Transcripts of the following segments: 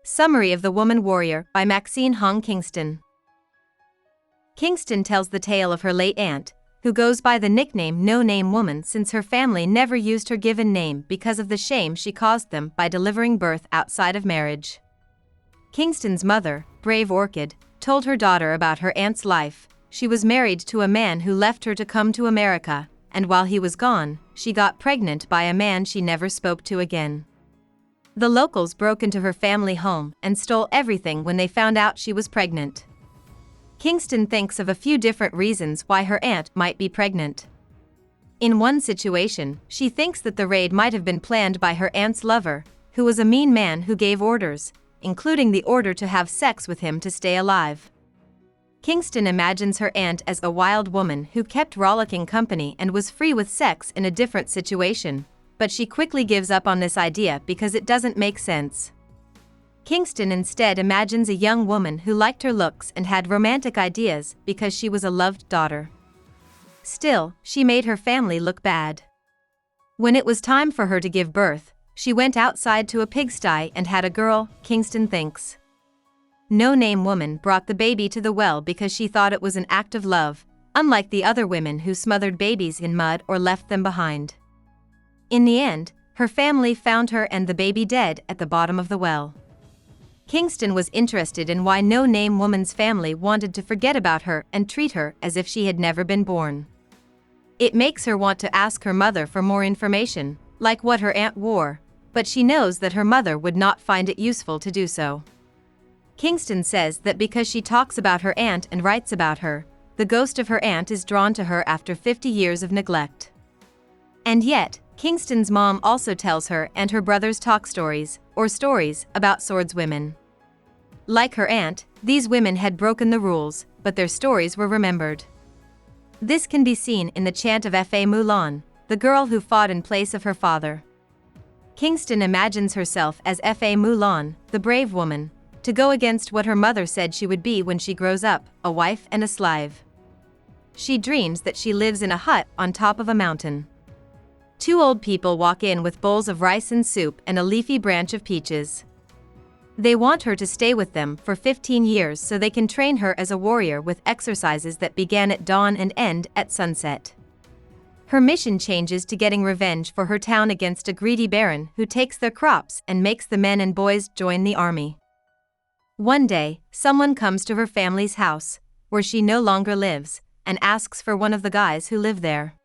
Summary of the Woman Warrior by Maxine Hong Kingston. Kingston tells the tale of her late aunt, who goes by the nickname No Name Woman since her family never used her given name because of the shame she caused them by delivering birth outside of marriage. Kingston's mother, Brave Orchid, told her daughter about her aunt's life. She was married to a man who left her to come to America, and while he was gone, she got pregnant by a man she never spoke to again. The locals broke into her family home and stole everything when they found out she was pregnant. Kingston thinks of a few different reasons why her aunt might be pregnant. In one situation, she thinks that the raid might have been planned by her aunt's lover, who was a mean man who gave orders, including the order to have sex with him to stay alive. Kingston imagines her aunt as a wild woman who kept rollicking company and was free with sex in a different situation, but she quickly gives up on this idea because it doesn't make sense. Kingston instead imagines a young woman who liked her looks and had romantic ideas because she was a loved daughter. Still, she made her family look bad. When it was time for her to give birth, she went outside to a pigsty and had a girl, Kingston thinks. No Name Woman brought the baby to the well because she thought it was an act of love, unlike the other women who smothered babies in mud or left them behind. In the end, her family found her and the baby dead at the bottom of the well. Kingston was interested in why No Name Woman's family wanted to forget about her and treat her as if she had never been born. It makes her want to ask her mother for more information, like what her aunt wore, but she knows that her mother would not find it useful to do so. Kingston says that because she talks about her aunt and writes about her, the ghost of her aunt is drawn to her after 50 years of neglect. And yet, Kingston's mom also tells her and her brothers talk stories, or stories, about swordswomen. Like her aunt, these women had broken the rules, but their stories were remembered. This can be seen in the chant of F.A. Mulan, the girl who fought in place of her father. Kingston imagines herself as F.A. Mulan, the brave woman, to go against what her mother said she would be when she grows up, a wife and a slave. She dreams that she lives in a hut on top of a mountain. Two old people walk in with bowls of rice and soup and a leafy branch of peaches. They want her to stay with them for 15 years so they can train her as a warrior with exercises that begin at dawn and end at sunset. Her mission changes to getting revenge for her town against a greedy baron who takes their crops and makes the men and boys join the army. One day, someone comes to her family's house, where she no longer lives, and asks for one of the guys who live there.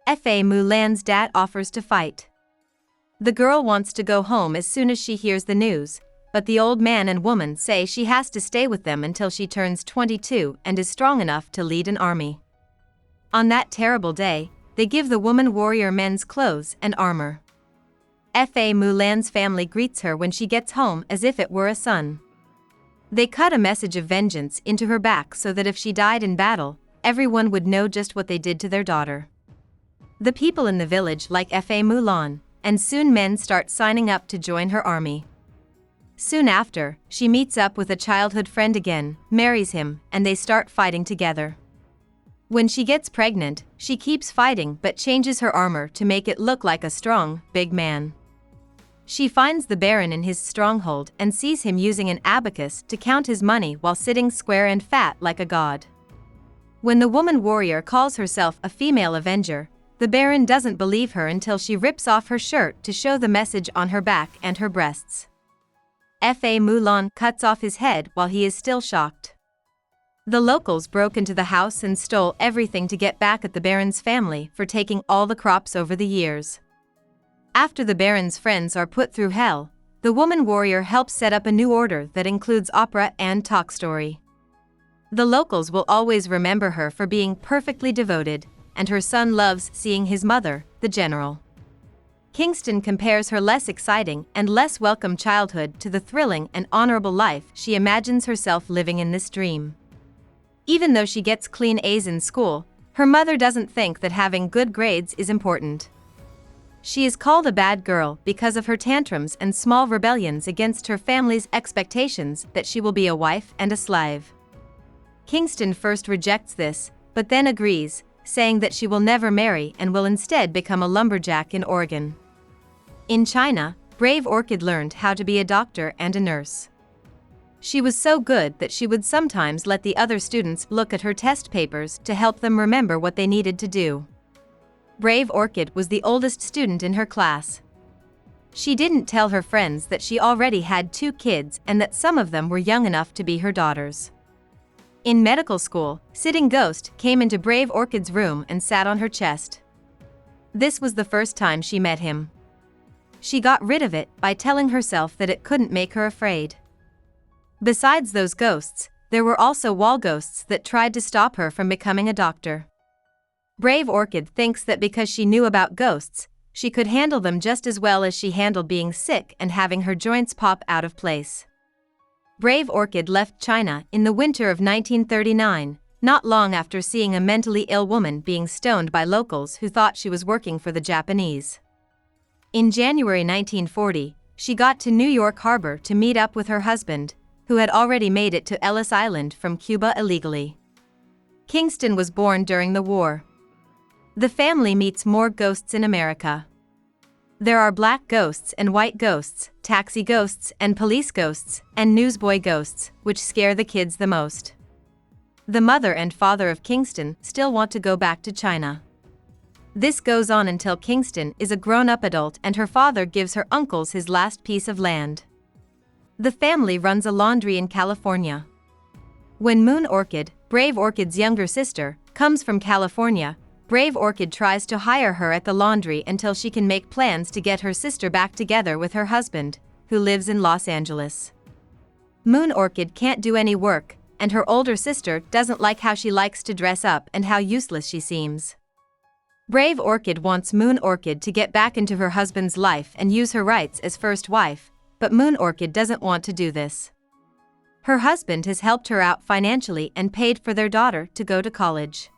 F.A. Mulan's dad offers to fight. The girl wants to go home as soon as she hears the news, but the old man and woman say she has to stay with them until she turns 22 and is strong enough to lead an army. On that terrible day, they give the woman warrior men's clothes and armor. F.A. Mulan's family greets her when she gets home as if it were a son. They cut a message of vengeance into her back so that if she died in battle, everyone would know just what they did to their daughter. The people in the village like F.A. Mulan, and soon men start signing up to join her army. Soon after, she meets up with a childhood friend again, marries him, and they start fighting together. When she gets pregnant, she keeps fighting but changes her armor to make it look like a strong, big man. She finds the baron in his stronghold and sees him using an abacus to count his money while sitting square and fat like a god. When the woman warrior calls herself a female avenger, the baron doesn't believe her until she rips off her shirt to show the message on her back and her breasts. F.A. Mulan cuts off his head while he is still shocked. The locals broke into the house and stole everything to get back at the baron's family for taking all the crops over the years. After the baron's friends are put through hell, the woman warrior helps set up a new order that includes opera and talk story. The locals will always remember her for being perfectly devoted, and her son loves seeing his mother, the general. Kingston compares her less exciting and less welcome childhood to the thrilling and honorable life she imagines herself living in this dream. Even though she gets clean A's in school, her mother doesn't think that having good grades is important. She is called a bad girl because of her tantrums and small rebellions against her family's expectations that she will be a wife and a slave. Kingston first rejects this, but then agrees, saying that she will never marry and will instead become a lumberjack in Oregon. In China, Brave Orchid learned how to be a doctor and a nurse. She was so good that she would sometimes let the other students look at her test papers to help them remember what they needed to do. Brave Orchid was the oldest student in her class. She didn't tell her friends that she already had 2 kids and that some of them were young enough to be her daughters. In medical school, Sitting Ghost came into Brave Orchid's room and sat on her chest. This was the first time she met him. She got rid of it by telling herself that it couldn't make her afraid. Besides those ghosts, there were also wall ghosts that tried to stop her from becoming a doctor. Brave Orchid thinks that because she knew about ghosts, she could handle them just as well as she handled being sick and having her joints pop out of place. Brave Orchid left China in the winter of 1939, not long after seeing a mentally ill woman being stoned by locals who thought she was working for the Japanese. In January 1940, she got to New York Harbor to meet up with her husband, who had already made it to Ellis Island from Cuba illegally. Kingston was born during the war. The family meets more ghosts in America. There are black ghosts and white ghosts, taxi ghosts and police ghosts, and newsboy ghosts, which scare the kids the most. The mother and father of Kingston still want to go back to China. This goes on until Kingston is a grown-up adult and her father gives her uncles his last piece of land. The family runs a laundry in California. When Moon Orchid, Brave Orchid's younger sister, comes from California, Brave Orchid tries to hire her at the laundry until she can make plans to get her sister back together with her husband, who lives in Los Angeles. Moon Orchid can't do any work, and her older sister doesn't like how she likes to dress up and how useless she seems. Brave Orchid wants Moon Orchid to get back into her husband's life and use her rights as first wife, but Moon Orchid doesn't want to do this. Her husband has helped her out financially and paid for their daughter to go to college.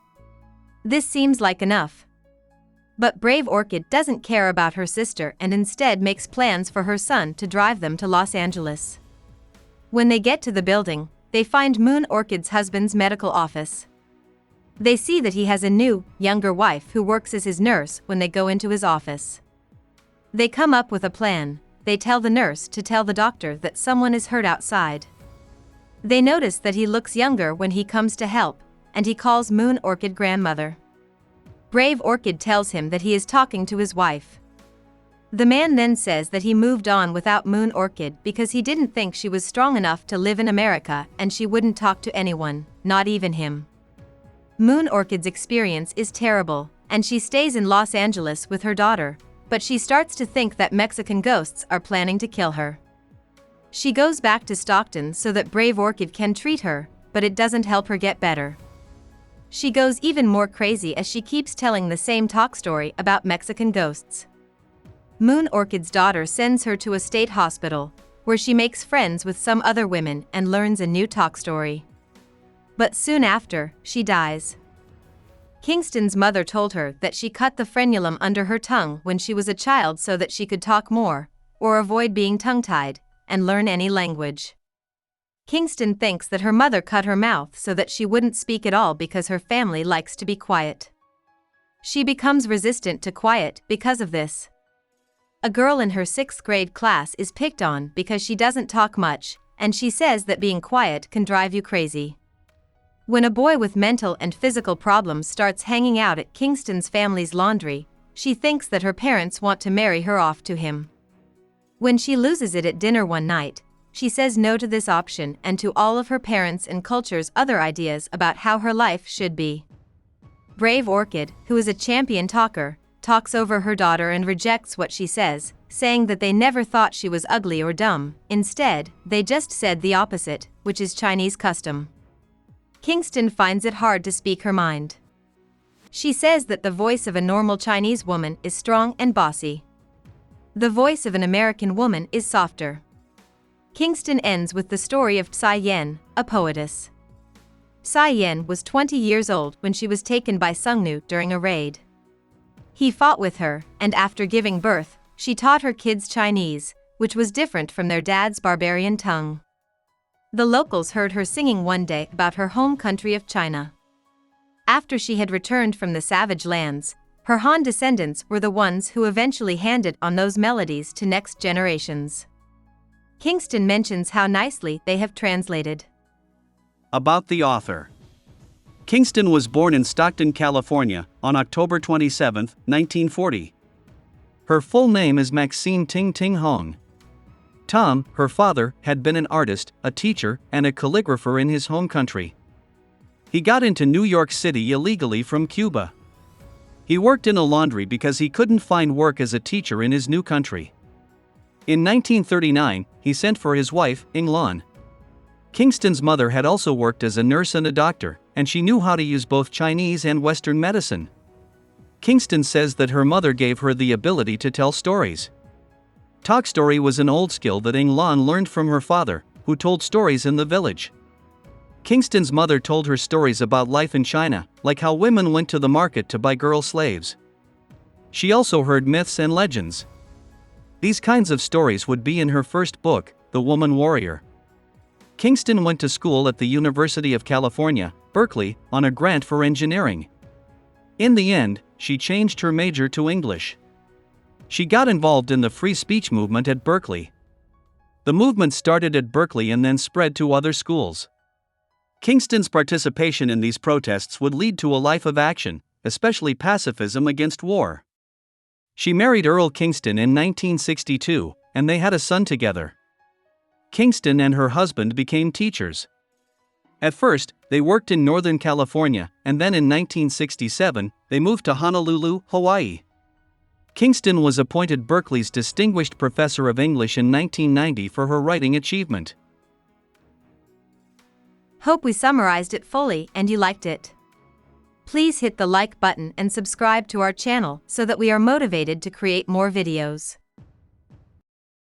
This seems like enough. But Brave Orchid doesn't care about her sister and instead makes plans for her son to drive them to Los Angeles. When they get to the building, they find Moon Orchid's husband's medical office. They see that he has a new, younger wife who works as his nurse when they go into his office. They come up with a plan. They tell the nurse to tell the doctor that someone is hurt outside. They notice that he looks younger when he comes to help, and he calls Moon Orchid grandmother. Brave Orchid tells him that he is talking to his wife. The man then says that he moved on without Moon Orchid because he didn't think she was strong enough to live in America and she wouldn't talk to anyone, not even him. Moon Orchid's experience is terrible, and she stays in Los Angeles with her daughter, but she starts to think that Mexican ghosts are planning to kill her. She goes back to Stockton so that Brave Orchid can treat her, but it doesn't help her get better. She goes even more crazy as she keeps telling the same talk story about Mexican ghosts. Moon Orchid's daughter sends her to a state hospital, where she makes friends with some other women and learns a new talk story. But soon after, she dies. Kingston's mother told her that she cut the frenulum under her tongue when she was a child so that she could talk more, or avoid being tongue-tied, and learn any language. Kingston thinks that her mother cut her mouth so that she wouldn't speak at all because her family likes to be quiet. She becomes resistant to quiet because of this. A girl in her 6th grade class is picked on because she doesn't talk much, and she says that being quiet can drive you crazy. When a boy with mental and physical problems starts hanging out at Kingston's family's laundry, she thinks that her parents want to marry her off to him. When she loses it at dinner one night, she says no to this option and to all of her parents' and culture's other ideas about how her life should be. Brave Orchid, who is a champion talker, talks over her daughter and rejects what she says, saying that they never thought she was ugly or dumb. Instead, they just said the opposite, which is Chinese custom. Kingston finds it hard to speak her mind. She says that the voice of a normal Chinese woman is strong and bossy. The voice of an American woman is softer. Kingston ends with the story of Tsai Yen, a poetess. Tsai Yen was 20 years old when she was taken by Sungnu during a raid. He fought with her, and after giving birth, she taught her kids Chinese, which was different from their dad's barbarian tongue. The locals heard her singing one day about her home country of China. After she had returned from the savage lands, Her Han descendants were the ones who eventually handed on those melodies to next generations. Kingston mentions how nicely they have translated. About the author. Kingston was born in Stockton, California, on October 27, 1940. Her full name is Maxine Ting Hong. Tom, her father, had been an artist, a teacher, and a calligrapher in his home country. He got into New York City illegally from Cuba. He worked in a laundry because he couldn't find work as a teacher in his new country. In 1939, he sent for his wife, Lan. Kingston's mother had also worked as a nurse and a doctor, and she knew how to use both Chinese and Western medicine. Kingston says that her mother gave her the ability to tell stories. Talk story was an old skill that Lan learned from her father, who told stories in the village. Kingston's mother told her stories about life in China, like how women went to the market to buy girl slaves. She also heard myths and legends. These kinds of stories would be in her first book, The Woman Warrior. Kingston went to school at the University of California, Berkeley, on a grant for engineering. In the end, she changed her major to English. She got involved in the free speech movement at Berkeley. The movement started at Berkeley and then spread to other schools. Kingston's participation in these protests would lead to a life of action, especially pacifism against war. She married Earl Kingston in 1962, and they had a son together. Kingston and her husband became teachers. At first, they worked in Northern California, and then in 1967, they moved to Honolulu, Hawaii. Kingston was appointed Berkeley's Distinguished Professor of English in 1990 for her writing achievement. Hope we summarized it fully and you liked it. Please hit the like button and subscribe to our channel so that we are motivated to create more videos.